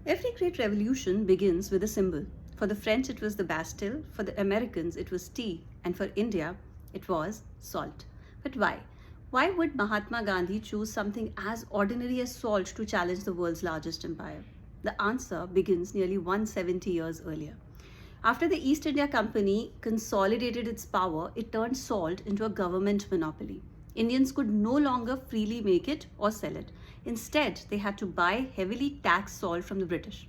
Every great revolution begins with a symbol. For the French, it was the Bastille, for the Americans, it was tea, and for India, it was salt. But why? Why would Mahatma Gandhi choose something as ordinary as salt to challenge the world's largest empire? The answer begins nearly 170 years earlier. After the East India Company consolidated its power, it turned salt into a government monopoly. Indians could no longer freely make it or sell it. Instead, they had to buy heavily taxed salt from the British.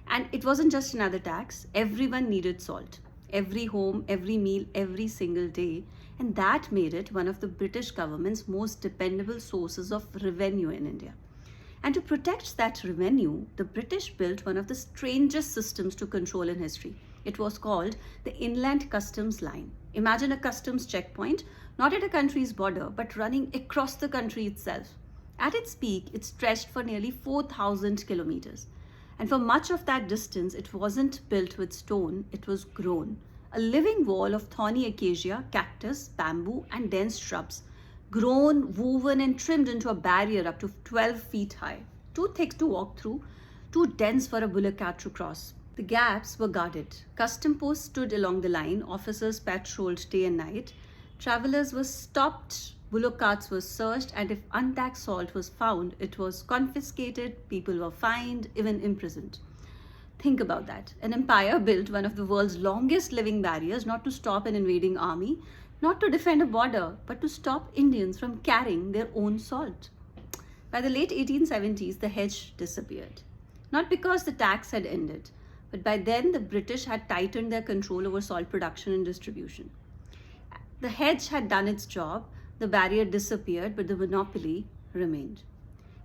And it wasn't just another tax, everyone needed salt. Every home, every meal, every single day. And that made it one of the British government's most dependable sources of revenue in India. And to protect that revenue, the British built one of the strangest systems to control in history. It was called the Inland Customs Line. Imagine a customs checkpoint, not at a country's border, but running across the country itself. At its peak, it stretched for nearly 4,000 kilometers. And for much of that distance, it wasn't built with stone, it was grown. A living wall of thorny acacia, cactus, bamboo, and dense shrubs, grown, woven, and trimmed into a barrier up to 12 feet high. Too thick to walk through, too dense for a bullock cart to cross. The gaps were guarded. Custom posts stood along the line, officers patrolled day and night. Travelers were stopped, bullock carts were searched, and if untaxed salt was found, it was confiscated, people were fined, even imprisoned. Think about that. An empire built one of the world's longest living barriers, not to stop an invading army, not to defend a border, but to stop Indians from carrying their own salt. By the late 1870s, the hedge disappeared. Not because the tax had ended, but by then the British had tightened their control over salt production and distribution. The hedge had done its job, the barrier disappeared, but the monopoly remained.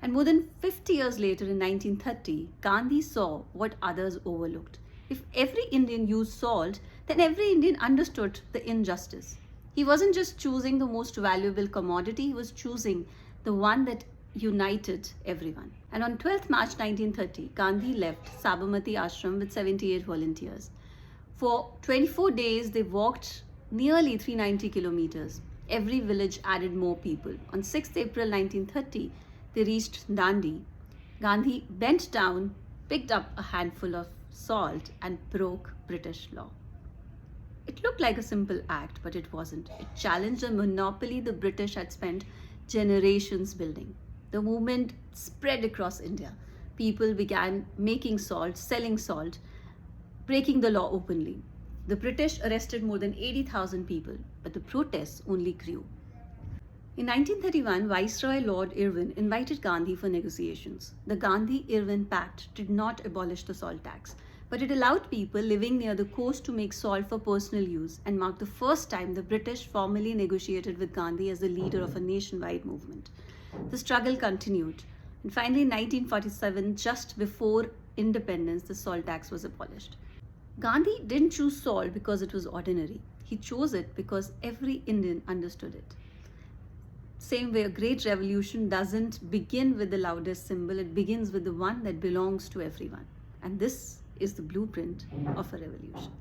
And more than 50 years later, in 1930, Gandhi saw what others overlooked. If every Indian used salt, then every Indian understood the injustice. He wasn't just choosing the most valuable commodity, he was choosing the one that united everyone. And on 12th March 1930, Gandhi left Sabarmati Ashram with 78 volunteers. For 24 days, they walked nearly 390 kilometers. Every village added more people. On 6th April 1930, they reached Dandi. Gandhi bent down, picked up a handful of salt, and broke British law. It looked like a simple act, but it wasn't. It challenged a monopoly the British had spent generations building. The movement spread across India. People began making salt, selling salt, breaking the law openly. The British arrested more than 80,000 people, but the protests only grew. In 1931, Viceroy Lord Irwin invited Gandhi for negotiations. The Gandhi-Irwin Pact did not abolish the salt tax, but it allowed people living near the coast to make salt for personal use and marked the first time the British formally negotiated with Gandhi as the leader of a nationwide movement. The struggle continued, and finally in 1947, just before independence, the salt tax was abolished. Gandhi didn't choose salt because it was ordinary. He chose it because every Indian understood it. Same way, a great revolution doesn't begin with the loudest symbol, it begins with the one that belongs to everyone. And this is the blueprint of a revolution.